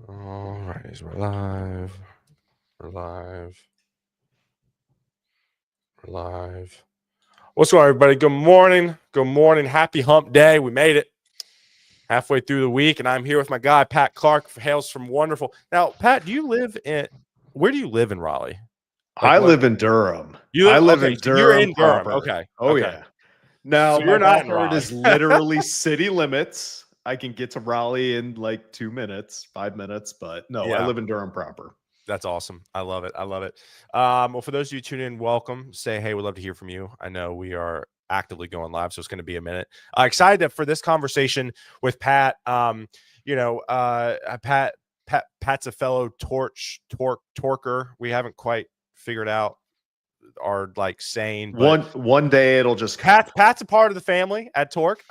All right, we're live. We're live. We're live. What's going on, everybody? Good morning. Good morning. Happy hump day. We made it halfway through the week, and I'm here with my guy, Pat Clarke, hails from wonderful. Now, Pat, where do you live in Raleigh? Like I what? live in Durham. You I live, live okay, in so you're Durham in Durham. proper. Okay. Oh, Okay. yeah. Now, So my you're not in backyard Raleigh. is literally city limits. I can get to Raleigh in like 2 minutes, 5 minutes, but no, I Yeah. live in Durham proper. That's awesome. I love it. I love it. Well, for those of you tuning in, welcome. Say, hey, we'd love to hear from you. I know we are actively going live, so it's going to be a minute. Excited for this conversation with Pat. Pat's a fellow torker. We haven't quite figured out our saying, but One day it'll just come. Pat's a part of the family at Torque.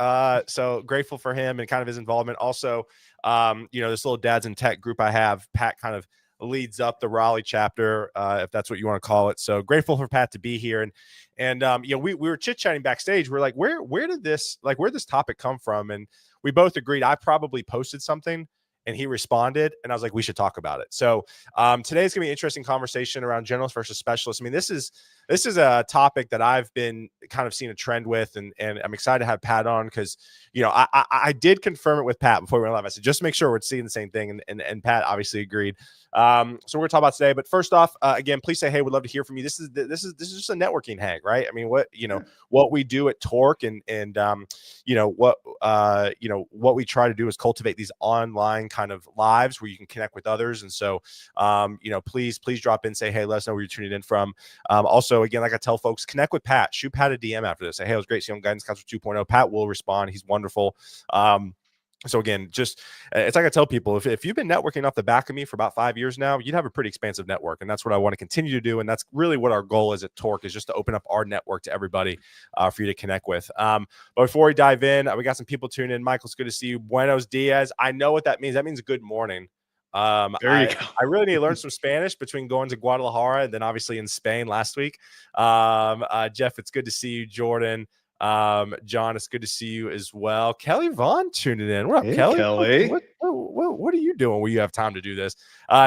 So grateful for him and kind of his involvement. Also, this little dads in tech group I have, Pat kind of leads up the Raleigh chapter, if that's what you want to call it. So grateful for Pat to be here. And we were chit-chatting backstage. We're like, where'd this topic come from? And we both agreed I probably posted something and he responded, and I was like, we should talk about it. So today's gonna be an interesting conversation around generalists versus specialists. I mean, this is a topic that I've been kind of seeing a trend with, and I'm excited to have Pat on because, I did confirm it with Pat before we went live. I said, just to make sure we're seeing the same thing. And Pat obviously agreed. So we're gonna talk about today, but first off, again, please say, hey, we'd love to hear from you. This is just a networking hang, right? I mean, what we do at Torque and what we try to do is cultivate these online kind of lives where you can connect with others. And so, please drop in, say, hey, let us know where you're tuning in from. Also, again, like I tell folks, connect with Pat. Shoot Pat a DM after this. Say, hey, it was great seeing you on Guidance Counselor 2.0. Pat will respond. He's wonderful. So again, just it's like I tell people, if you've been networking off the back of me for about 5 years now, you'd have a pretty expansive network, and that's what I want to continue to do. And that's really what our goal is at Torque, is just to open up our network to everybody for you to connect with. But before we dive in, we got some people tuning in. Michael, it's good to see you. Buenos dias. I know what that means. That means good morning. There you go. I really need to learn some Spanish between going to Guadalajara and then obviously in Spain last week. Jeff, it's good to see you. Jordan. John, it's good to see you as well. Kelly Vaughn tuning in. What up, Hey, Kelly? What are you doing where you have time to do this?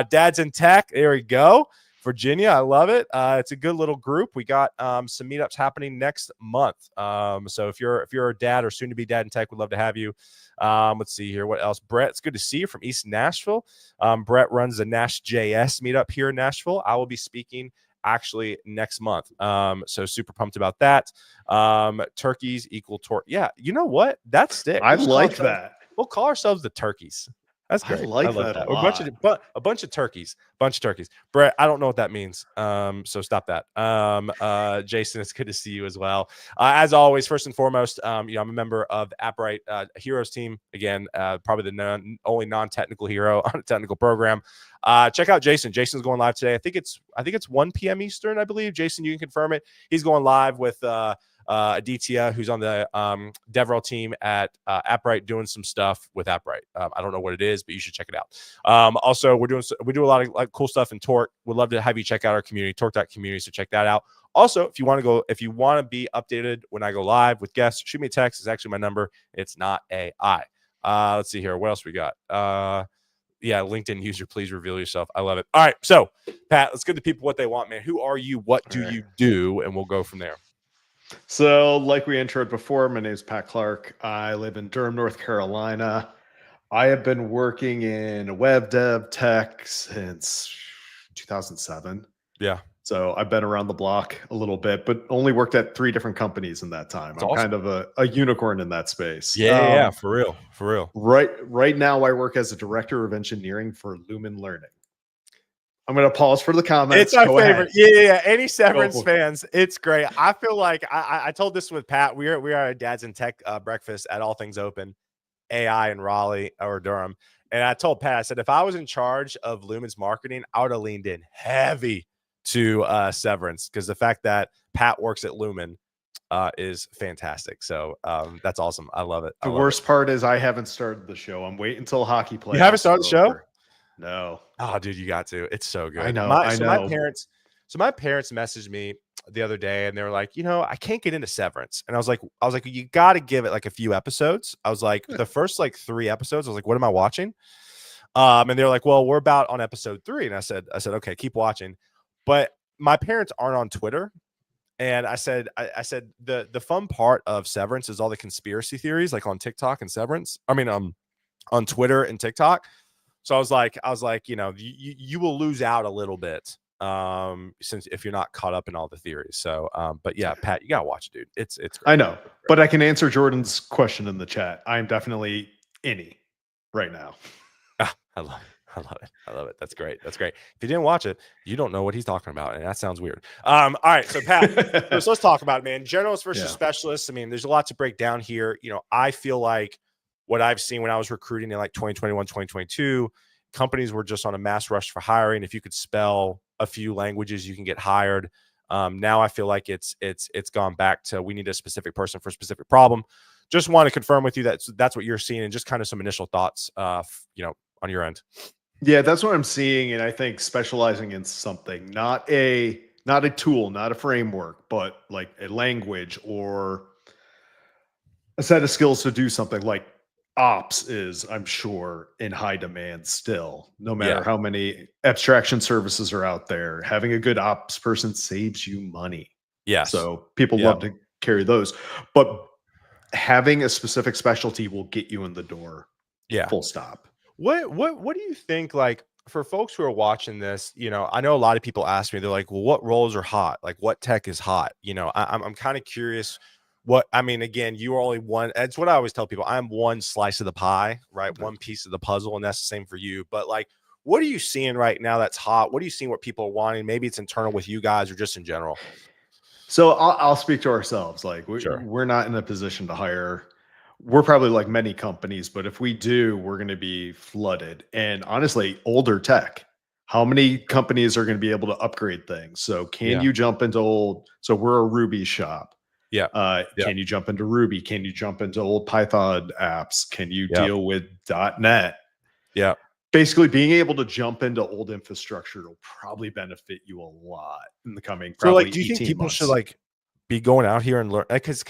Dads in Tech. There we go. Virginia, I love it. It's a good little group. We got some meetups happening next month. So if you're a dad or soon to be dad in tech, we'd love to have you. Let's see here. What else? Brett, it's good to see you from East Nashville. Brett runs the Nash JS meetup here in Nashville. I will be speaking actually next month. So super pumped about that. Turkeys equal torque. Yeah, you know what? That sticks. I like that. We'll call ourselves the turkeys. That's great. I like that a lot. A bunch of turkeys. Brett, I don't know what that means. So stop that. Jason, it's good to see you as well. As always, first and foremost, I'm a member of the AppRight Heroes team. Again, probably the only non-technical hero on a technical program. Check out Jason. Jason's going live today. I think it's 1 p.m. Eastern, I believe. Jason, you can confirm it. He's going live with Aditya, who's on the DevRel team at AppRight, doing some stuff with AppRight. I don't know what it is, but you should check it out. Also, we do a lot of cool stuff in Torque. We'd love to have you check out our community, torque.community. So check that out. Also, if you want to be updated when I go live with guests, shoot me a text. It's actually my number. It's not AI. Let's see here. What else we got? Yeah, LinkedIn user, please reveal yourself. I love it. All right, so Pat, let's give the people what they want, man. Who are you? What do you do? And we'll go from there. So, like we introed before, my name is Pat Clarke. I live in Durham, North Carolina. I have been working in web dev tech since 2007. Yeah. So I've been around the block a little bit, but only worked at 3 different companies in that time. That's I'm awesome. kind of a unicorn in that space. Yeah, for real. Right now, I work as a director of engineering for Lumen Learning. I'm going to pause for the comments. It's my favorite. Yeah. Any Severance fans, it's great. I feel like I told this with Pat. We are at Dads in Tech breakfast at All Things Open, AI in Raleigh or Durham. And I told Pat, I said, if I was in charge of Lumen's marketing, I would have leaned in heavy to Severance, because the fact that Pat works at Lumen is fantastic. So that's awesome. I love it. The worst part is I haven't started the show. I'm waiting until hockey playoffs. You haven't started the show? No. Oh, dude, you got to. It's so good. I know. My parents messaged me the other day, and they were like, I can't get into Severance. And I was like, you got to give it like a few episodes. I was like, the first like 3 episodes, I was like, what am I watching? And they're like, well, we're about on episode 3. And I said, okay, keep watching. But my parents aren't on Twitter. And I said, the fun part of Severance is all the conspiracy theories, like on TikTok and Severance. I mean, on Twitter and TikTok. So I was like, you will lose out a little bit, since if you're not caught up in all the theories. So, but yeah, Pat, you gotta watch it, dude. It's great. I know, but I can answer Jordan's question in the chat. I'm definitely innie right now. I love it. I love it. I love it. That's great. That's great. If you didn't watch it, you don't know what he's talking about, and that sounds weird. All right, so Pat, let's talk about it, man. Generalists versus specialists. I mean, there's a lot to break down here. I feel like what I've seen when I was recruiting in like 2021, 2022, companies were just on a mass rush for hiring. If you could spell a few languages, you can get hired. Now I feel like it's gone back to we need a specific person for a specific problem. Just want to confirm with you that that's what you're seeing, and just kind of some initial thoughts, on your end. Yeah, that's what I'm seeing, and I think specializing in something, not a tool, not a framework, but like a language or a set of skills to do something like ops is, I'm sure, in high demand still. No matter how many abstraction services are out there, having a good ops person saves you money. Yes. So people love to carry those, but having a specific specialty will get you in the door. Yeah. Full stop. What do you think, like, for folks who are watching this, I know a lot of people ask me, they're like, well, what roles are hot? Like, what tech is hot? I'm kind of curious again, you are only one. It's what I always tell people. I'm one slice of the pie, right? One piece of the puzzle. And that's the same for you. But like, what are you seeing right now that's hot? What are you seeing what people are wanting? Maybe it's internal with you guys or just in general. So I'll speak to ourselves. Like we're not in a position to hire. We're probably like many companies, but if we do, we're going to be flooded. And honestly, older tech. How many companies are going to be able to upgrade things? So can you jump into old? So we're a Ruby shop. Can you jump into Ruby? Can you jump into old Python apps? Can you deal with .NET? Yeah. Basically, being able to jump into old infrastructure will probably benefit you a lot in the coming. So, like, do you think people months. should like be going out here and learn? Because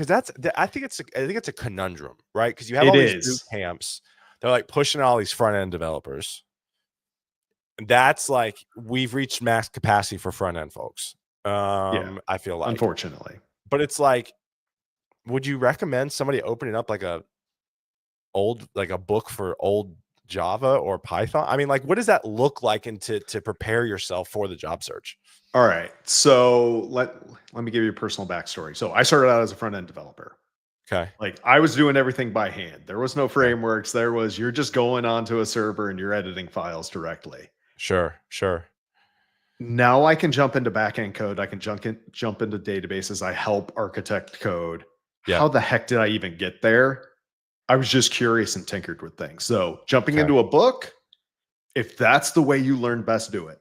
I think it's a conundrum, right? Because you have all these boot camps, they're like pushing all these front end developers. That's like we've reached max capacity for front end folks. I feel like, unfortunately, but it's like, would you recommend somebody opening up like a book for old Java or Python? I mean, like, what does that look like to prepare yourself for the job search? All right. So let me give you a personal backstory. So I started out as a front end developer. Okay. Like I was doing everything by hand. There was no frameworks. There was, you're just going onto a server and you're editing files directly. Sure. Now I can jump into backend code. I can jump into databases. I help architect code. Yeah. How the heck did I even get there? I was just curious and tinkered with things. So jumping into a book, if that's the way you learn best, do it.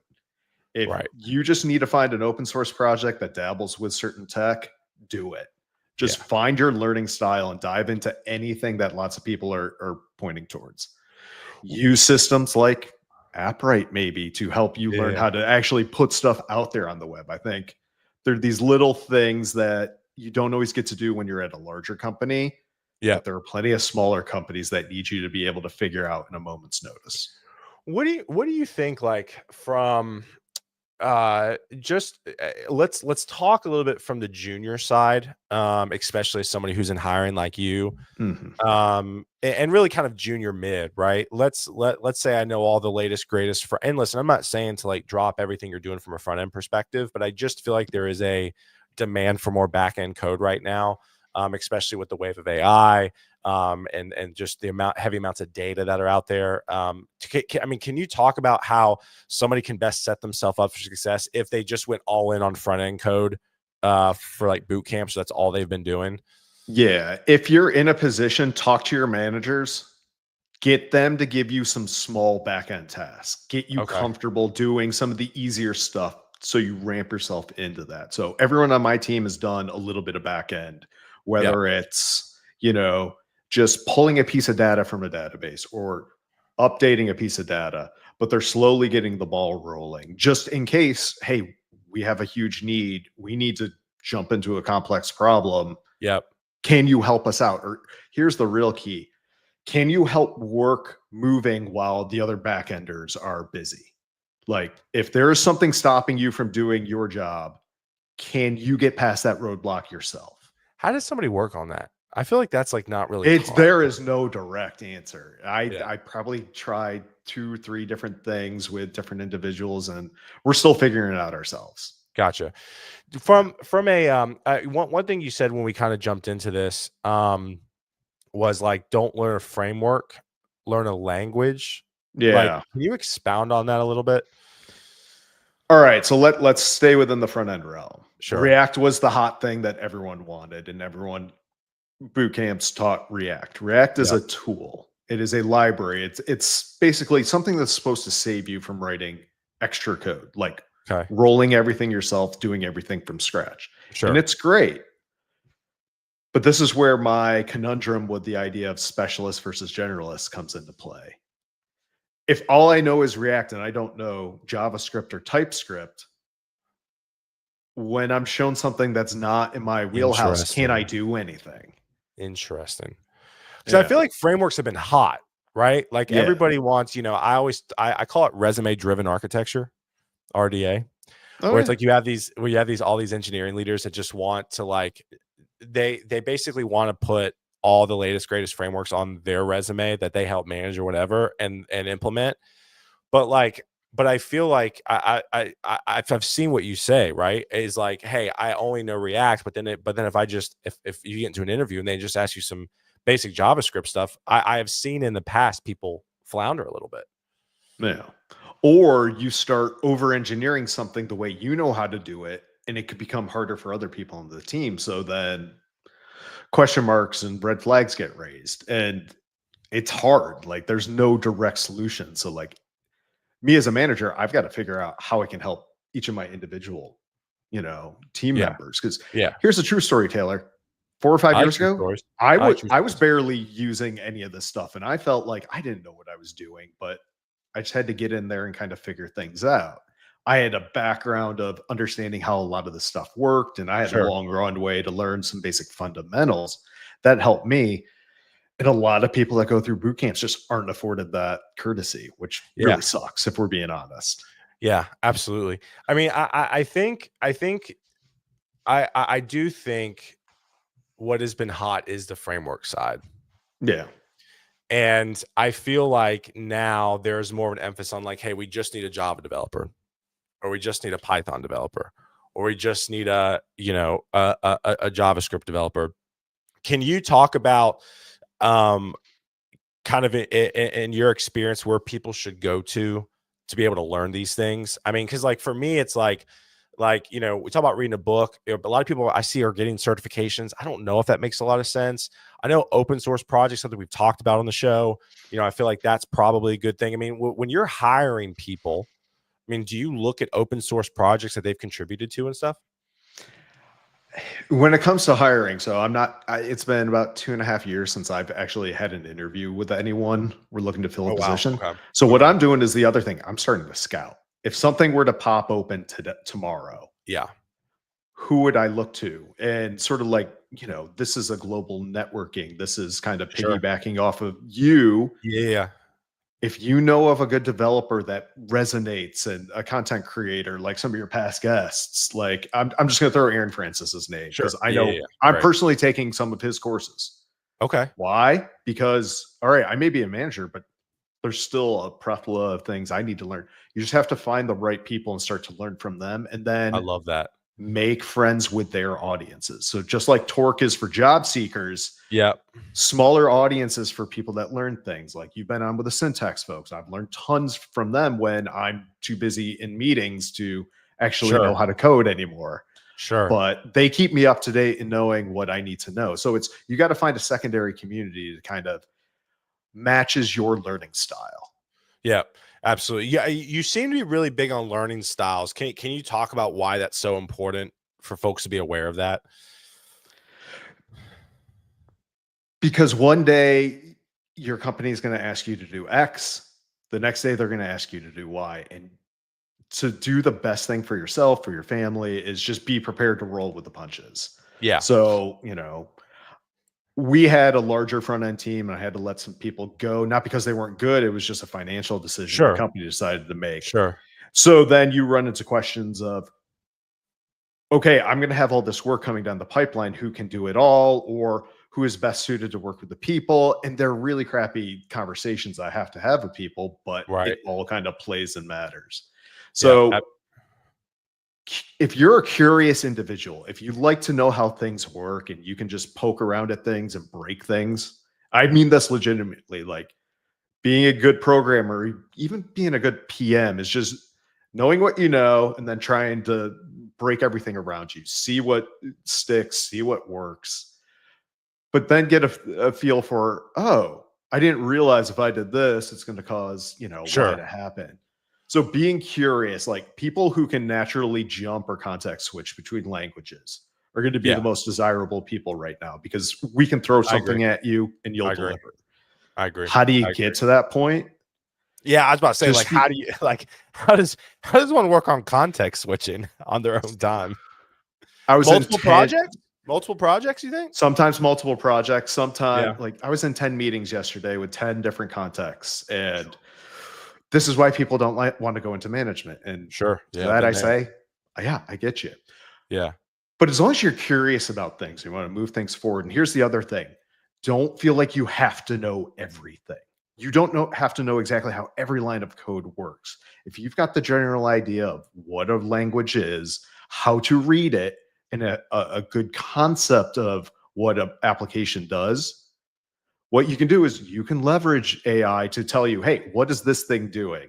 If you just need to find an open source project that dabbles with certain tech, do it. Just find your learning style and dive into anything that lots of people are pointing towards. Use systems like AppWrite maybe to help you learn how to actually put stuff out there on the web. I think there are these little things that you don't always get to do when you're at a larger company. Yeah, but there are plenty of smaller companies that need you to be able to figure out in a moment's notice. What do you think, like, from let's talk a little bit from the junior side, especially somebody who's in hiring like you, and really kind of junior mid, right? Let's say I know all the latest greatest and listen, I'm not saying to like drop everything you're doing from a front end perspective, but I just feel like there is a demand for more back end code right now, especially with the wave of AI, and just the heavy amounts of data that are out there. Can you talk about how somebody can best set themselves up for success if they just went all in on front end code for like boot camp? So that's all they've been doing. Yeah. If you're in a position, talk to your managers, get them to give you some small back end tasks, get you comfortable doing some of the easier stuff. So you ramp yourself into that. So everyone on my team has done a little bit of back end, whether it's, just pulling a piece of data from a database or updating a piece of data, but they're slowly getting the ball rolling just in case, hey, we have a huge need. We need to jump into a complex problem. Yep. Can you help us out? Or here's the real key. Can you help work moving while the other backenders are busy? Like, if there is something stopping you from doing your job, can you get past that roadblock yourself? How does somebody work on that? I feel like that's like not really It's taught. there is no direct answer. I Yeah. I probably tried 2 3 different things with different individuals, and we're still figuring it out ourselves. Gotcha. Yeah. From a one thing you said when we kind of jumped into this was like don't learn a framework, learn a language. Like, Yeah. can you expound on that a little bit? All right, so let's stay within the front end realm. Sure. React was the hot thing that everyone wanted, and everyone boot camps taught React. React is Yeah. a tool. It is a library. It's basically something that's supposed to save you from writing extra code, like Okay. rolling everything yourself, doing everything from scratch. And Sure. it's great. But this is where my conundrum with the idea of specialist versus generalist comes into play. If all I know is React and I don't know JavaScript or TypeScript, when I'm shown something that's not in my wheelhouse, can I Interesting. do anything? Interesting. Because I feel Yeah. like frameworks have been hot, right? Like Yeah. everybody wants, I call it resume driven architecture, RDA, Oh where it's yeah. like you have these all these engineering leaders that just want to like they basically want to put all the latest greatest frameworks on their resume that they help manage or whatever and implement. But like, but I feel like I've seen what you say, right? Is like, hey, I only know React, but then if I just if you get into an interview and they just ask you some basic JavaScript stuff, I have seen in the past people flounder a little bit. Yeah. Or you start over engineering something the way you know how to do it, and it could become harder for other people on the team. So then question marks and red flags get raised. And it's hard. Like there's no direct solution. So like me as a manager, I've got to figure out how I can help each of my individual, team Yeah, members. Because yeah. here's a true story, Taylor. 4 or 5 I like years true ago, stories. I I like would true I was stories. barely using any of this stuff, and I felt like I didn't know what I was doing, but I just had to get in there and kind of figure things out. I had a background of understanding how a lot of this stuff worked, and I had a Sure. long runway to learn some basic fundamentals that helped me. And a lot of people that go through boot camps just aren't afforded that courtesy, which Yeah. really sucks if we're being honest. Yeah, absolutely. I mean, I do think what has been hot is the framework side. Yeah. And I feel like now there's more of an emphasis on like, hey, we just need a Java developer, or we just need a Python developer, or we just need a JavaScript developer. Can you talk about um, kind of in your experience where people should go to be able to learn these things? I mean, because like for me, it's like we talk about reading a book. A lot of people I see are getting certifications. I don't know if that makes a lot of sense. I know open source projects, something we've talked about on the show. I feel like that's probably a good thing. I mean, when you're hiring people, I mean, do you look at open source projects that they've contributed to and stuff? When it comes to hiring, so it's been about 2.5 years since I've actually had an interview with anyone. We're looking to fill a Oh wow. position. Okay. So what Okay. I'm doing is the other thing. I'm starting to scout. If something were to pop open tomorrow, Yeah. who would I look to? And sort of like, this is a global networking. This is kind of Sure. piggybacking off of you. Yeah. If you know of a good developer that resonates and a content creator like some of your past guests, like I'm just going to throw Aaron Francis's name Sure. because I Yeah. know Yeah. I'm Right. personally taking some of his courses. Okay. Why? Because, all right, I may be a manager, but there's still a plethora of things I need to learn. You just have to find the right people and start to learn from them. And I then love that. make friends with their audiences. So just like Torque is for job seekers, Yeah. smaller audiences for people that learn things. Like you've been on with the syntax folks. I've learned tons from them when I'm too busy in meetings to actually know Sure. how to code anymore. Sure. But they keep me up to date in knowing what I need to know. So you got to find a secondary community to kind of matches your learning style. Yeah, absolutely. Yeah, you seem to be really big on learning styles. Can you talk about why that's so important for folks to be aware of that? Because one day your company is going to ask you to do X, the next day they're going to ask you to do Y. And to do the best thing for yourself, for your family, is just be prepared to roll with the punches. Yeah, So, we had a larger front end team and I had to let some people go, not because they weren't good. It was just a financial decision the Sure. company decided to make. Sure. So then you run into questions of, okay, I'm going to have all this work coming down the pipeline. Who can do it all? Or who is best suited to work with the people? And they're really crappy conversations I have to have with people, but it Right. all kind of plays and matters. Yeah. So if you're a curious individual, if you like to know how things work and you can just poke around at things and break things, I mean this legitimately. Like, being a good programmer, even being a good PM, is just knowing what you know and then trying to break everything around you, see what sticks, see what works, but then get a feel for, oh, I didn't realize if I did this, it's going to cause, Y Sure. to happen. So being curious, like people who can naturally jump or context switch between languages are going to be Yeah. the most desirable people right now because we can throw I agree. something at you and you'll I agree. deliver. I agree. How do you I get agree. to that point? Yeah, I was about to say, like, Just how be do you like how does one work on context switching on their own time? I was in Multiple 10 projects? Multiple projects, you think? sometimes multiple projects, Yeah. sometimes like I was in 10 meetings yesterday with 10 different contexts. And this is why people don't want to go into management. And Sure. to Yeah, that been I there. say, yeah, I get you. Yeah. But as long as you're curious about things, you want to move things forward. And here's the other thing. Don't feel like you have to know everything. You don't have to know exactly how every line of code works. If you've got the general idea of what a language is, how to read it, and a good concept of what an application does, what you can do is you can leverage AI to tell you, hey, what is this thing doing?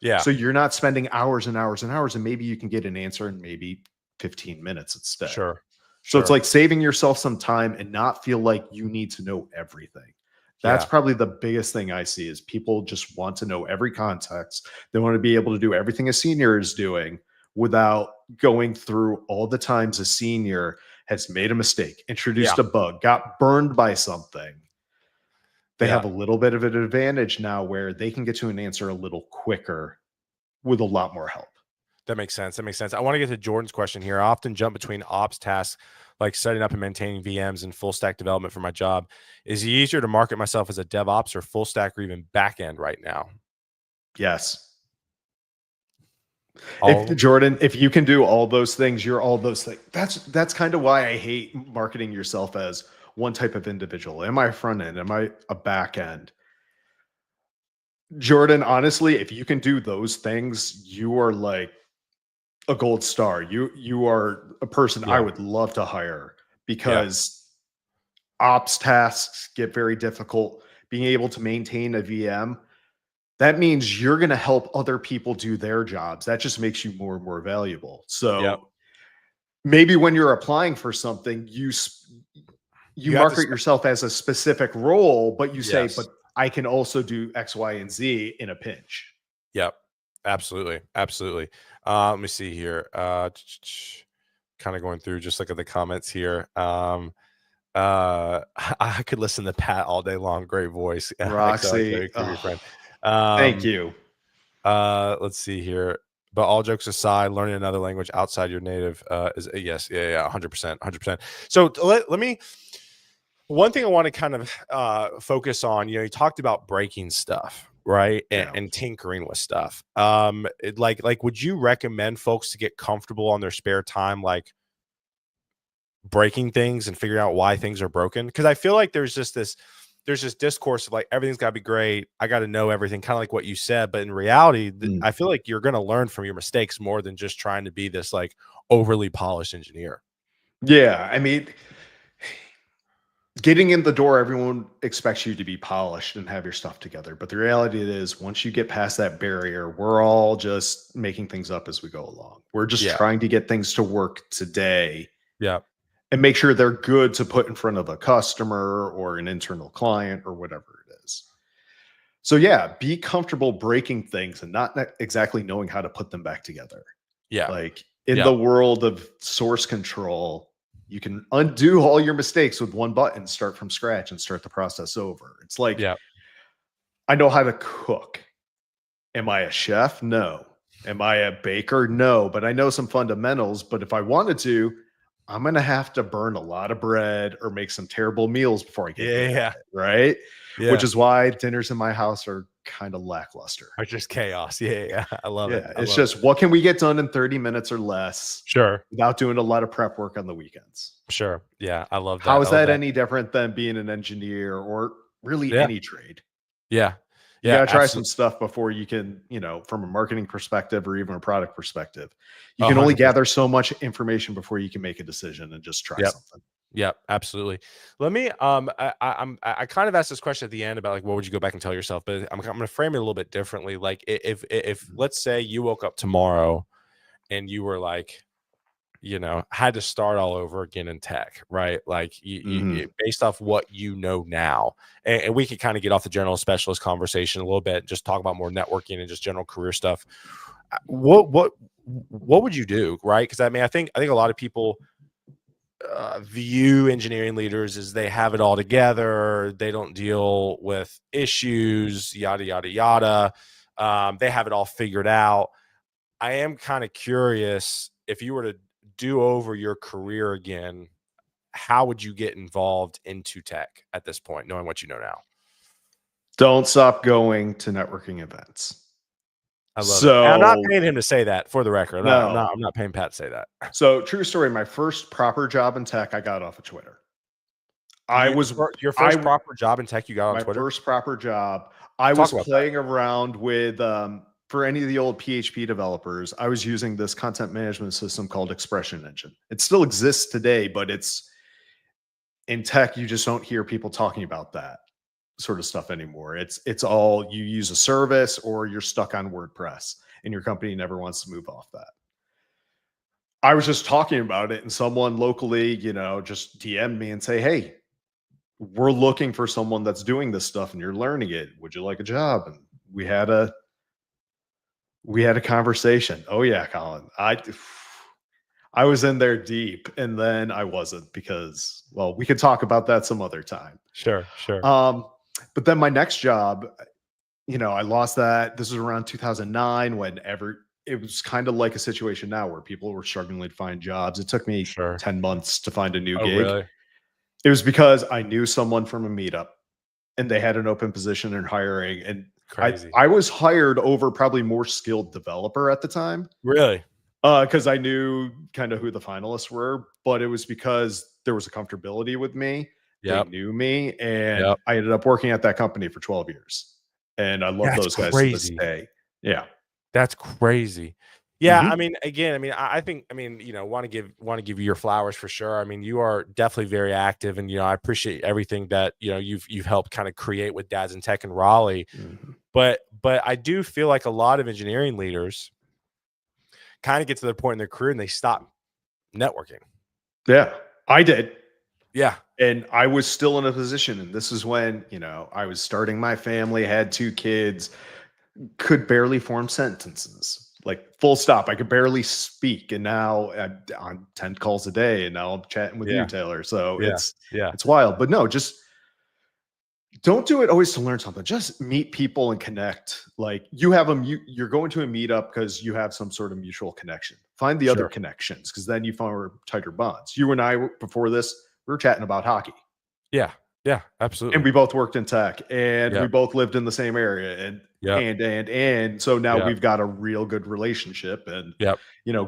Yeah. So you're not spending hours and hours and hours, and maybe you can get an answer in maybe 15 minutes instead. Sure. So it's Sure. like saving yourself some time and not feel like you need to know everything. That's Yeah. probably the biggest thing I see is people just want to know every context. They want to be able to do everything a senior is doing without going through all the times a senior has made a mistake, Yeah. introduced a bug, got burned by something. They Yeah. have a little bit of an advantage now where they can get to an answer a little quicker with a lot more help. That makes sense. That makes sense. I want to get to Jordan's question here. I often jump between ops tasks like setting up and maintaining VMs and full stack development for my job. Is it easier to market myself as a DevOps or full stack or even back end right now? Yes. All If of them? Jordan, if you can do all those things, you're all those things. That's kind of why I hate marketing yourself as one type of individual. Am I a front end? Am I a back end? Jordan, honestly, if you can do those things, you are like a gold star. You are a person I Yeah. would love to hire Yeah. because ops tasks get very difficult. Being able to maintain a VM, that means you're going to help other people do their jobs. That just makes you more and more valuable. Yep. So maybe when you're applying for something, you You have to market yourself as a specific role, but you say, yes. but I can also do X, Y, and Z in a pinch. Yep. Absolutely. Absolutely. Let me see here. Kind of going through just look at the comments here. I could listen to Pat all day long. Great voice. XOXO, Roxy, keep your oh, friend. thank Um, you. let's see here. But all jokes aside, learning another language outside your native is a yes, yeah, yeah, 100%, 100%. So let me. One thing I want to kind of focus on. You talked about breaking stuff, right, Yeah. and tinkering with stuff. Like, would you recommend folks to get comfortable on their spare time, like breaking things and figuring out why things are broken? Because I feel like there's this discourse of like everything's got to be great. I got to know everything, kind of like what you said. But in reality, Mm. I feel like you're going to learn from your mistakes more than just trying to be this like overly polished engineer. Yeah. I mean, getting in the door, everyone expects you to be polished and have your stuff together. But the reality is, once you get past that barrier, we're all just making things up as we go along. We're just Yeah. trying to get things to work today Yeah. and make sure they're good to put in front of a customer or an internal client or whatever it is. So, yeah, be comfortable breaking things and not exactly knowing how to put them back together. Yeah. Like in Yeah. the world of source control, you can undo all your mistakes with one button, start from scratch, and start the process over. It's like, Yeah. I know how to cook. Am I a chef? No. Am I a baker? No. But I know some fundamentals. But if I wanted to, I'm going to have to burn a lot of bread or make some terrible meals before I get good at Yeah. it. Right. Which Yeah. is why dinners in my house are kind of lackluster. Or just chaos. Yeah. Yeah. I love it. Yeah. I It's love it. just what can we get done in 30 minutes or less Sure. without doing a lot of prep work on the weekends? Sure. Yeah. I love How that. is I love that that. any different than being an engineer or really Yeah. any trade? Yeah. You Yeah. got to try some Absolutely. stuff before you can, from a marketing perspective or even a product perspective. You A can only hundred percent. gather so much information before you can make a decision and just try Yep. something. Yep, absolutely. Let me I kind of asked this question at the end about like what would you go back and tell yourself, but I'm going to frame it a little bit differently. Like if Mhm. let's say you woke up tomorrow and you were like, had to start all over again in tech, right? Like based off what you know now, and we could kind of get off the general specialist conversation a little bit, just talk about more networking and just general career stuff. What would you do, right? Because I mean, I think a lot of people view engineering leaders as they have it all together. They don't deal with issues, yada, yada, yada. They have it all figured out. I am kind of curious if you were to do over your career again, how would you get involved into tech at this point, knowing what you know now? Don't stop going to networking events. I love it. And I'm not So, paying him to say that for the record. no. I'm not paying Pat to say that. So, true story, my first proper job in tech, I got off of Twitter. I was, Your first I, proper job in tech you got on my Twitter? first proper job, I Talk was about that. playing around with, for any of the old PHP developers, I was using this content management system called Expression Engine. It still exists today, but it's in tech, you just don't hear people talking about that sort of stuff anymore. It's all you use a service or you're stuck on WordPress and your company never wants to move off that. I was just talking about it and someone locally, just DM'd me and say, "Hey, we're looking for someone that's doing this stuff and you're learning it. Would you like a job?" And we had a conversation. Oh yeah, Colin. I was in there deep and then I wasn't because, well, we could talk about that some other time. Sure, sure. Um, but then my next job, I lost that. This was around 2009 when it was kind of like a situation now where people were struggling to find jobs. It took me Sure. 10 months to find a new Oh, gig. really? It was because I knew someone from a meetup and they had an open position in hiring. And I, Crazy. I was hired over probably more skilled developer at the time Really? because I knew kind of who the finalists were, but it was because there was a comfortability with me. They Yep. knew me, and Yep. I ended up working at that company for 12 years. And I love That's those guys to this crazy. day. Yeah. That's crazy. Yeah, I Mhm. mean, again, I mean, I think, I mean, want to give you your flowers for sure. I mean, you are definitely very active, and I appreciate everything that you've helped kind of create with Dads in Tech in Raleigh. Mhm. But I do feel like a lot of engineering leaders kind of get to their point in their career and they stop networking. Yeah, I did. Yeah, And I was still in a position, and this is when, I was starting my family, had 2 kids, could barely form sentences, like full stop. I could barely speak, and now I'm on 10 calls a day, and now I'm chatting with you, yeah, Taylor. So yeah, it's yeah, it's wild. But no, just don't do it always to learn something. Just meet people and connect. Like you have them, you're going to a meetup because you have some sort of mutual connection. Find the other sure, connections because then you form tighter bonds. You and I before this, we were chatting about hockey. yeah, yeah, And absolutely. we both worked in tech and we Yep, both lived in the same area yep, and so now yep, we've got a real good relationship and yep,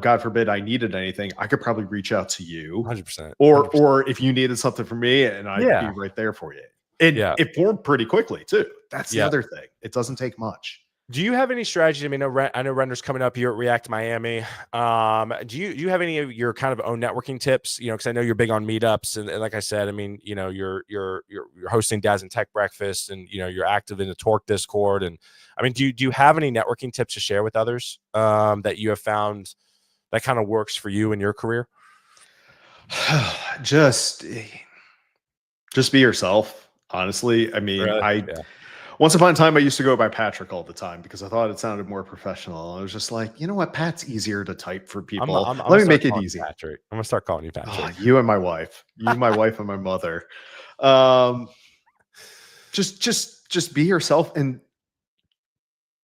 God forbid I needed anything, I could probably reach out to you 100%, or 100%. if you needed something from me and I'd be Yeah, right there for you. And yeah, it formed pretty quickly too. That's the yeah. other thing. It doesn't take much. Do you have any strategy? I mean, I know Render's coming up here at React Miami. Do you have any of your kind of own networking tips? Because I know you're big on meetups, and like I said, I mean, you're hosting Dads and Tech Breakfast, and you're active in the Torque Discord, and I mean, do you have any networking tips to share with others that you have found that kind of works for you in your career? just just be yourself, honestly. I mean, Really? I Yeah. once upon a time, I used to go by Patrick all the time because I thought it sounded more professional. I was just like, you know what? Pat's easier to type for I'm people. I'm, I'm Let gonna me start make it calling you easy. Patrick. I'm gonna start calling you Oh, Patrick. you and my wife, my wife and my mother. Um, just be yourself and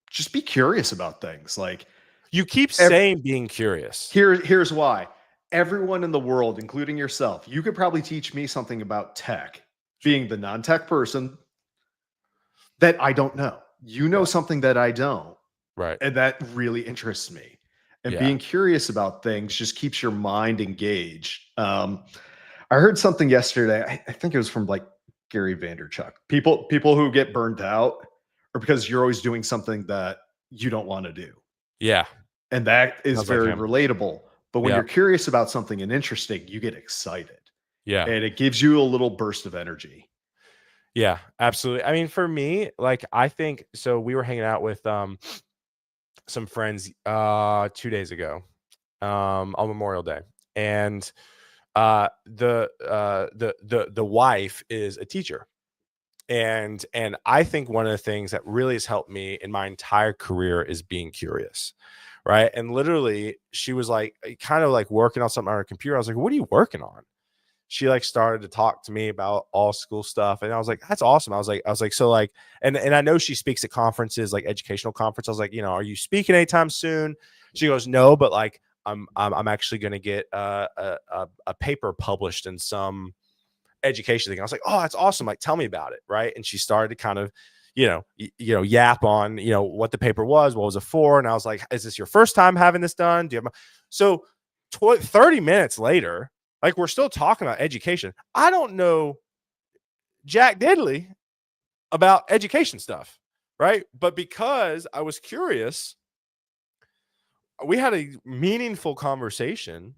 just be curious about things. Like You keep ev- saying being curious. here's why. everyone in the world, including yourself, you could probably teach me something about tech, being the non-tech person that I don't know. You know Right. something that I don't, Right. and that really interests me. And Yeah. being curious about things just keeps your mind engaged. I heard something yesterday. I think it was from like Gary Vaynerchuk. People who get burned out are because you're always doing something that you don't want to do. Yeah. And that is Sounds like very him. relatable. But when Yeah. you're curious about something and interesting, you get excited Yeah. and it gives you a little burst of energy. Yeah. Absolutely. I mean, for me, like, I think so. We were hanging out with some friends 2 days ago, on Memorial Day, and the wife is a teacher. And I think one of the things that really has helped me in my entire career is being curious, right? And literally, she was like, kind of like working on something on her computer. I was like, "What are you working on?" She like started to talk to me about all school stuff, and I was like, "That's awesome." I was like, so like, and I know she speaks at conferences, like educational conference. I was like, "Are you speaking anytime soon?" She goes, "No, but like I'm actually going to get a paper published in some education thing." I was like, "Oh, that's awesome. Like, tell me about it." Right. And she started to kind of, yap on, what the paper was, what was it for. And I was like, "Is this your first time having this done? Do you have so 30 minutes later, like we're still talking about education. I don't know Jack Diddley about education stuff. Right. But because I was curious, we had a meaningful conversation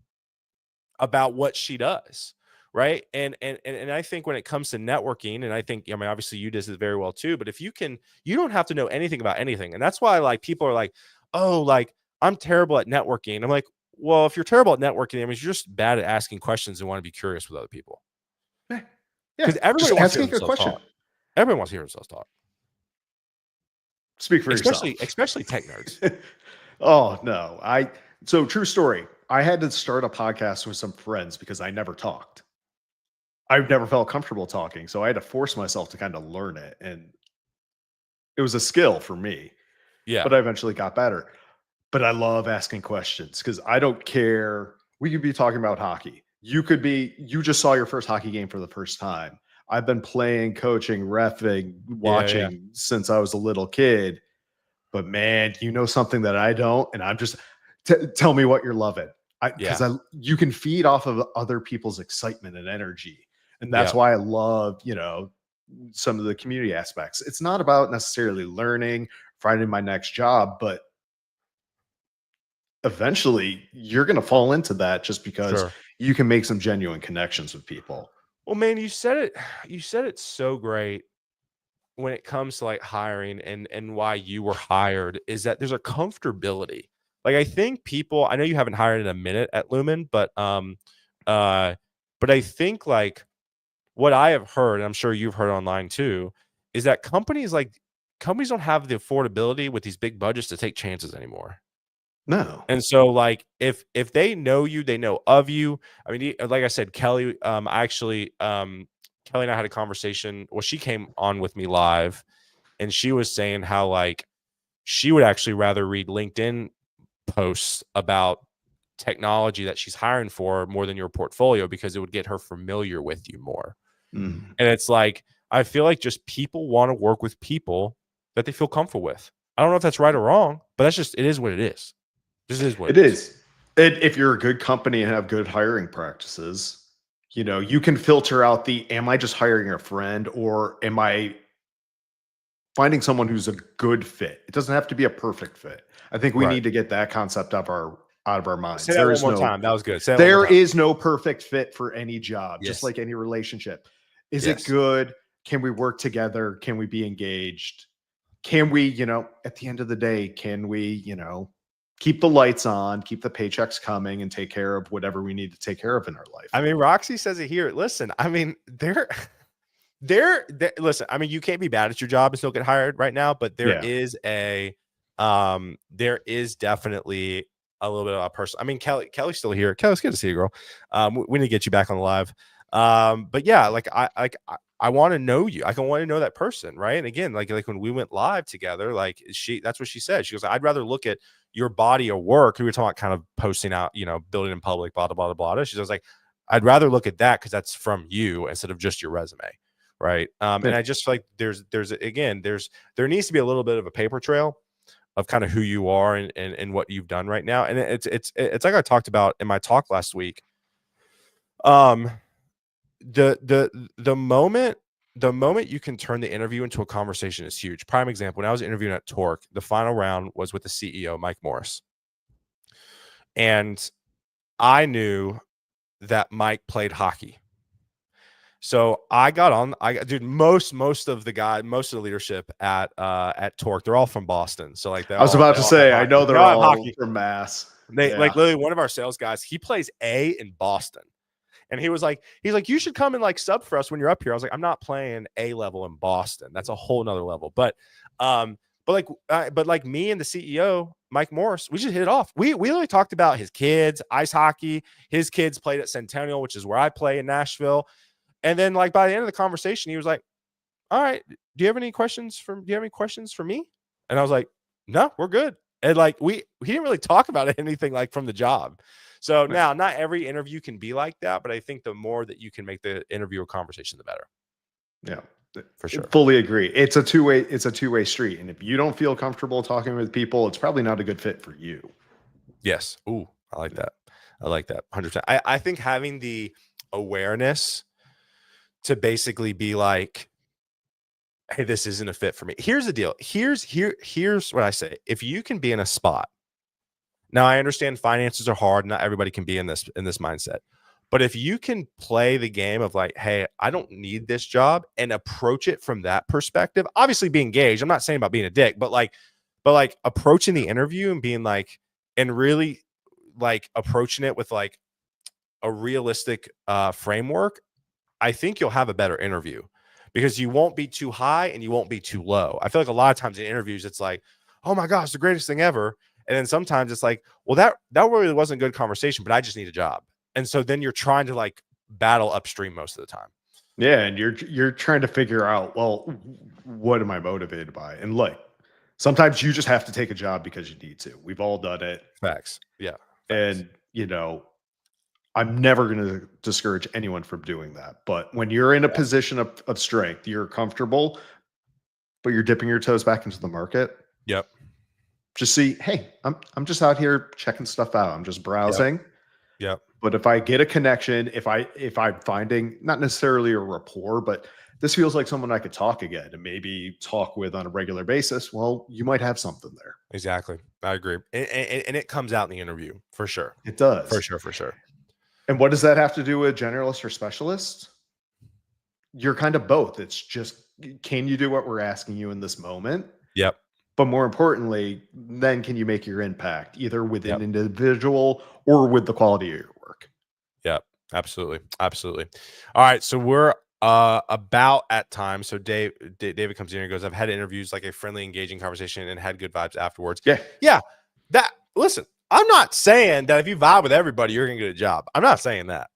about what she does, right? And I think when it comes to networking, and I think, I mean, obviously you did this very well too, but if you don't have to know anything about anything. And that's why like people are like, "Oh, like I'm terrible at networking." I'm like, "Well, if you're terrible at networking, that means you're just bad at asking questions and want to be curious with other people." Yeah. Yeah. Because everybody Just wants to hear asking a themselves question. talk. Everyone wants to hear themselves talk, Speak for especially yourself. especially tech nerds. Oh no. So true story. I had to start a podcast with some friends because I never talked. I've never felt comfortable talking. So I had to force myself to kind of learn it. And it was a skill for me, Yeah, but I eventually got better. But I love asking questions because I don't care. We could be talking about hockey. You just saw your first hockey game for the first time. I've been playing, coaching, reffing, yeah, yeah, watching since I was a little kid. But man, you know something that I don't, and I'm just tell me what you're loving. yeah, You can feed off of other people's excitement and energy, and that's yeah. why I love some of the community aspects. It's not about necessarily learning, finding my next job, but eventually you're going to fall into that just because Sure. you can make some genuine connections with people. Well, man, you said it. You said it so great when it comes to like hiring and why you were hired is that there's a comfortability. Like I think people, I know you haven't hired in a minute at Lumen, uh but I think like what I have heard, and I'm sure you've heard online too, is that companies don't have the affordability with these big budgets to take chances anymore. No. And so, like, if they know you, they know of you. I mean, like I said, Kelly, Kelly and I had a conversation. Well, she came on with me live, and she was saying how like she would actually rather read LinkedIn posts about technology that she's hiring for more than your portfolio because it would get her familiar with you more. Mm. And it's like I feel like just people want to work with people that they feel comfortable with. I don't know if that's right or wrong, but that's just it is what it is. This is what It it is. is. If you're a good company and have good hiring practices, you can filter out am I just hiring a friend or am I finding someone who's a good fit? It doesn't have to be a perfect fit. I think we Right. need to get that concept out of our Say minds. that one more time. That was good. Say that one more There time. is no perfect fit for any job, just Yes. like any relationship. Is it Yes. good? Can we work together? Can we be engaged? Can we, at the end of the day, can we, keep the lights on, keep the paychecks coming, and take care of whatever we need to take care of in our life? I mean, Roxy says it here. Listen, I mean, listen, I mean, you can't be bad at your job and still get hired right now, but Yeah. there is definitely a little bit of a person. I mean, Kelly's still here. Kelly, it's good to see you, girl. We need to get you back on the live. But yeah, like I want to know you. I want to know that person, right? And again, like when we went live together, like that's what she said. She goes, I'd rather look at your body of work. We were talking about kind of posting out, building in public, blah, blah, blah, blah. She was like, I'd rather look at that because that's from you instead of just your resume, right? And I just feel like there needs to be a little bit of a paper trail of kind of who you are and what you've done right now. And it's like I talked about in my talk last week. The moment you can turn the interview into a conversation is huge. Prime example, when I was interviewing at Torque, the final round was with the CEO, Mike Morris. And I knew that Mike played hockey. So I got on. Most of the leadership at Torque, they're all from Boston. So like I was about to say, I know they're all from Mass. Like literally one of our sales guys, he plays A in Boston. And he's like, you should come and like sub for us when you're up here. I was like, I'm not playing A level in Boston. That's a whole nother level. But like me and the CEO, Mike Morris, we just hit it off. We really talked about his kids, ice hockey. His kids played at Centennial, which is where I play in Nashville. And then like by the end of the conversation, he was like, all right, do you have any questions for me? And I was like, no, we're good. And like he didn't really talk about anything like from the job. So now not every interview can be like that, but I think the more that you can make the interview a conversation, the better. Yeah, for sure. Fully agree. It's a two-way street. And if you don't feel comfortable talking with people, it's probably not a good fit for you. Yes. Ooh, I like that. 100%. I think having the awareness to basically be like, hey, this isn't a fit for me. Here's the deal. Here's what I say. If you can be in a spot, now I understand finances are hard. Not everybody can be in this mindset. But if you can play the game of like, hey, I don't need this job and approach it from that perspective, obviously be engaged. I'm not saying about being a dick, but like approaching the interview and being like, and really like approaching it with like a realistic framework, I think you'll have a better interview because you won't be too high and you won't be too low. I feel like a lot of times in interviews, it's like, oh my gosh, the greatest thing ever. And then sometimes it's like, well, that really wasn't a good conversation, but I just need a job. And so then you're trying to like battle upstream most of the time. Yeah. And you're trying to figure out, well, what am I motivated by? And like, sometimes you just have to take a job because you need to. We've all done it. Facts. Yeah. Facts. And, I'm never going to discourage anyone from doing that. But when you're in a position of strength, you're comfortable, but you're dipping your toes back into the market. Yep. Just see, hey, I'm just out here checking stuff out. I'm just browsing. Yep. But if I get a connection, if I'm finding not necessarily a rapport, but this feels like someone I could talk again and maybe talk with on a regular basis, well, you might have something there. Exactly. I agree. And it comes out in the interview for sure. It does. For sure. And what does that have to do with generalist or specialist? You're kind of both. It's just, can you do what we're asking you in this moment? Yep. But more importantly, then can you make your impact either with an individual or with the quality of your work? Yep. Absolutely. All right. So we're about at time. So David comes in and goes, I've had interviews, like a friendly, engaging conversation and had good vibes afterwards. Yeah. Listen, I'm not saying that if you vibe with everybody, you're going to get a job. I'm not saying that.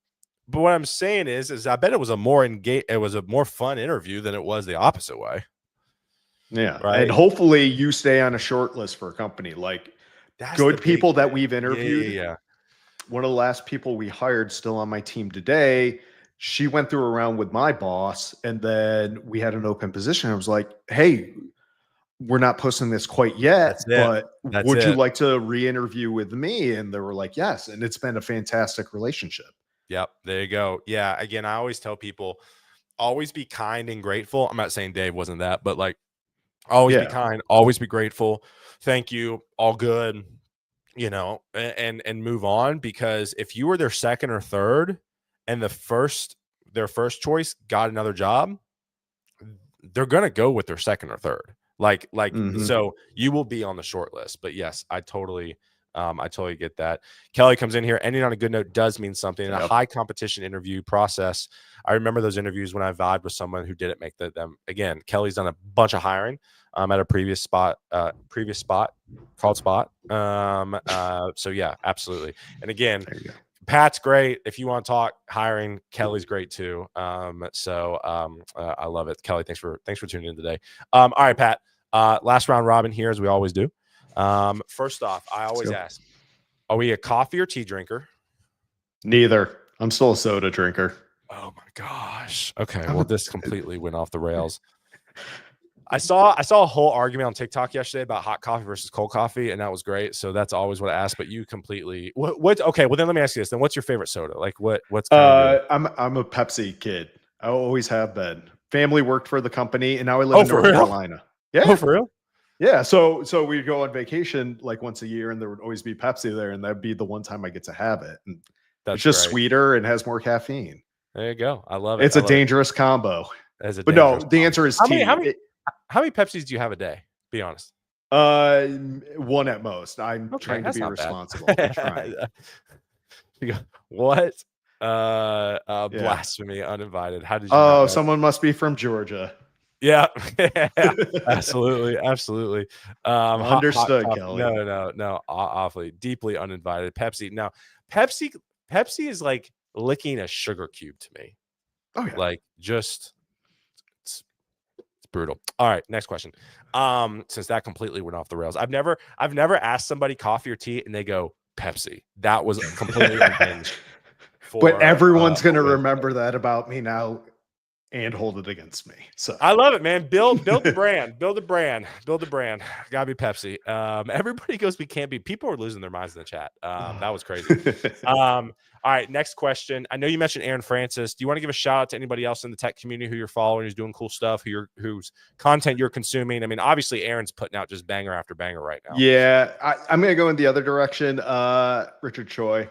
But what I'm saying is I bet it was a more fun interview than it was the opposite way. Yeah. Right. And hopefully you stay on a short list for a company. Like good people that we've interviewed. Yeah. One of the last people we hired still on my team today, she went through a round with my boss and then we had an open position. I was like, hey, we're not posting this quite yet, but would you like to re-interview with me? And they were like, yes. And it's been a fantastic relationship. Yep. There you go. Yeah. Again, I always tell people, always be kind and grateful. I'm not saying Dave wasn't that, but like always be kind, always be grateful. Thank you. All good, and move on. Because if you were their second or third and their first choice got another job, they're going to go with their second or third. So you will be on the short list. But yes, I totally get that. Kelly comes in here. Ending on a good note does mean something. In a high competition interview process, I remember those interviews when I vibed with someone who didn't make them. Again, Kelly's done a bunch of hiring at a previous spot called Spot. So yeah, absolutely. And again, Pat's great. If you want to talk hiring, Kelly's great too. I love it. Kelly, thanks for tuning in today. All right, Pat. Last round robin here, as we always do. First off, I always ask, are we a coffee or tea drinker? Neither. I'm still a soda drinker. Oh my gosh. Okay. Well, this completely went off the rails. I saw a whole argument on TikTok yesterday about hot coffee versus cold coffee, and that was great. So that's always what I ask. But you completely what? Okay, well then let me ask you this. Then what's your favorite soda? Like what's kind of your... I'm a Pepsi kid. I always have been. Family worked for the company, and now I live in North Carolina. Yeah. Oh, for real? Yeah. So we'd go on vacation like once a year, and there would always be Pepsi there, and that'd be the one time I get to have it. And it's just sweeter and has more caffeine. There you go. I love it. It's a dangerous combo. But no, the answer is tea. How many Pepsis do you have a day? Be honest. One at most. I'm trying to be responsible. What? Blasphemy, uninvited. How did you? Oh, someone must be from Georgia. Yeah, absolutely. Understood, Kelly. No, awfully, deeply uninvited. Pepsi. Now, Pepsi is like licking a sugar cube to me. Oh yeah, like just it's brutal. All right, next question. Since that completely went off the rails, I've never asked somebody coffee or tea and they go Pepsi. That was completely unhinged. But everyone's gonna remember that about me now and hold it against me. So I love it, man. Build the brand. Build the brand. Gotta be Pepsi. Everybody goes, we can't be. People are losing their minds in the chat. That was crazy. All right, next question. I know you mentioned Aaron Francis. Do you want to give a shout out to anybody else in the tech community who you're following, who's doing cool stuff, whose content you're consuming? I mean, obviously Aaron's putting out just banger after banger right now. Yeah, I'm gonna go in the other direction. Richard Choi.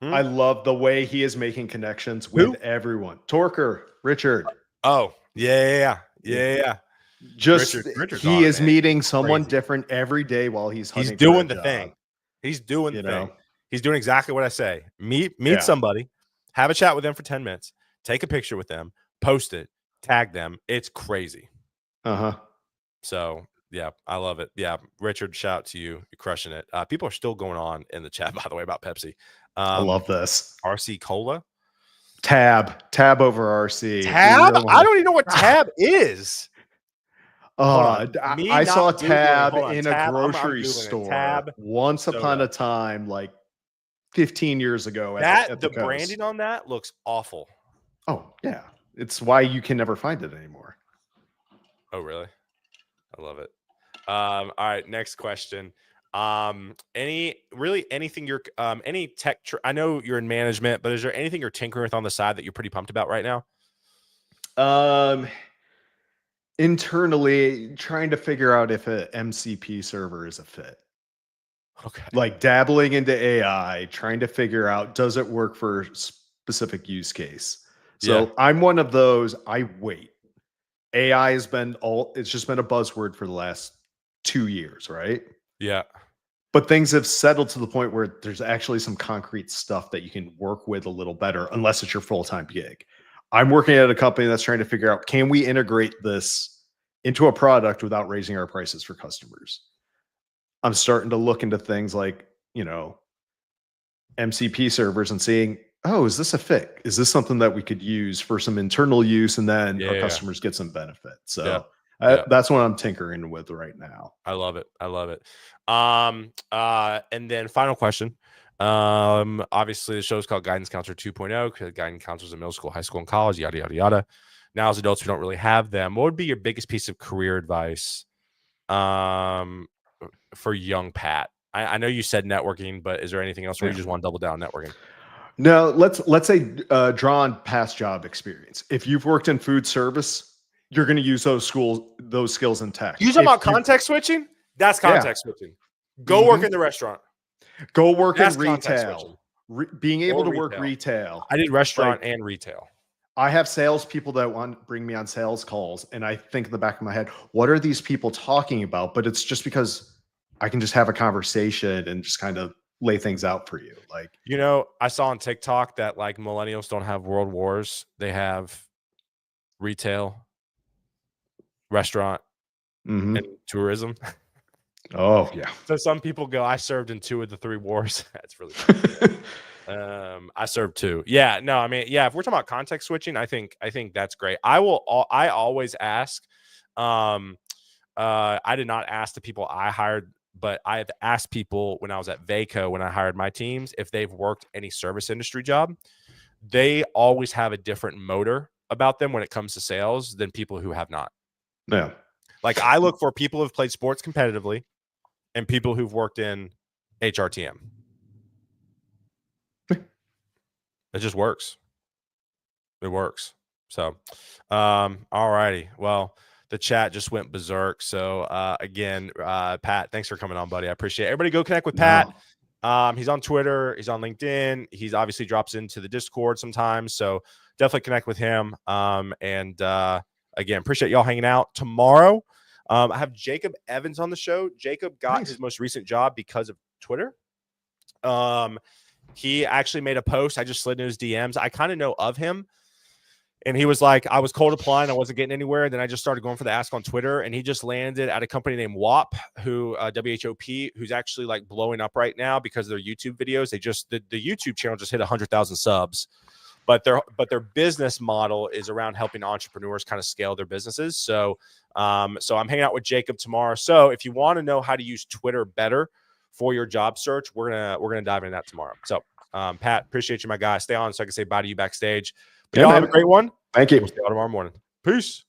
I love the way he is making connections with everyone. Torker, Richard. Oh, yeah. Just he is meeting someone different every day while he's doing the thing. He's doing the thing. He's doing exactly what I say. Meet somebody, have a chat with them for 10 minutes, take a picture with them, post it, tag them. It's crazy. So yeah, I love it. Yeah, Richard, shout out to you. You're crushing it. People are still going on in the chat, by the way, about Pepsi. I love this. RC Cola. Tab over RC. Tab? I don't even know what Tab is. I saw Tab in a grocery store once upon a time, like 15 years ago. The branding on that looks awful. Oh, yeah. It's why you can never find it anymore. Oh, really? I love it. All right, next question. Anything you're any tech I know you're in management, but is there anything you're tinkering with on the side that you're pretty pumped about right now? Internally trying to figure out if an MCP server is a fit. Okay. Like dabbling into AI, trying to figure out, does it work for a specific use case? So I'm one of those. I wait. AI has been it's just been a buzzword for the last 2 years, right? Yeah. But things have settled to the point where there's actually some concrete stuff that you can work with a little better, unless it's your full-time gig. I'm working at a company that's trying to figure out, can we integrate this into a product without raising our prices for customers? I'm starting to look into things like, MCP servers and seeing, oh, is this a fit? Is this something that we could use for some internal use and then our customers get some benefit? So that's what I'm tinkering with right now. I love it. And then final question. Obviously the show is called Guidance Counselor 2.0 because guidance counselors in middle school, high school, and college, yada, yada, yada. Now as adults, we don't really have them. What would be your biggest piece of career advice for young Pat? I know you said networking, but is there anything else where you just want to double down on networking? No, let's say draw on past job experience. If you've worked in food service, you're going to use those skills in tech. You talking about context switching? That's context switching. Go work in the restaurant. Go work in retail. Being able to work retail. I did restaurant and retail. I have salespeople that want to bring me on sales calls, and I think in the back of my head, what are these people talking about? But it's just because I can just have a conversation and just kind of lay things out for you. Like, I saw on TikTok that like millennials don't have world wars. They have retail, restaurant, and tourism. Oh yeah. So some people go, I served in 2 of the 3 wars. That's really funny. I serve too. Yeah, no, I mean, yeah, if we're talking about context switching, I think that's great. I always ask, I did not ask the people I hired, but I have asked people when I was at Vaco, when I hired my teams, if they've worked any service industry job. They always have a different motor about them when it comes to sales than people who have not. Yeah. Like I look for people who've played sports competitively and people who've worked in HRTM. It just works. It works. So, all righty. Well, the chat just went berserk. So, again, Pat, thanks for coming on, buddy. I appreciate it. Everybody go connect with Pat. He's on Twitter. He's on LinkedIn. He's obviously drops into the Discord sometimes. So definitely connect with him. And again, appreciate y'all hanging out. Tomorrow, I have Jacob Evans on the show. Jacob got his most recent job because of Twitter. He actually made a post. I just slid into his DMs. I kind of know of him. And he was like, I was cold applying. I wasn't getting anywhere. And then I just started going for the ask on Twitter. And he just landed at a company named WHOP, WHOP, who's actually like blowing up right now because of their YouTube videos. They just, the YouTube channel just hit 100,000 subs. But their business model is around helping entrepreneurs kind of scale their businesses. So, so I'm hanging out with Jacob tomorrow. So if you want to know how to use Twitter better for your job search, we're gonna dive into that tomorrow. So, Pat, appreciate you, my guy. Stay on so I can say bye to you backstage. But y'all have a great one. Thank you. We'll see y'all tomorrow morning. Peace.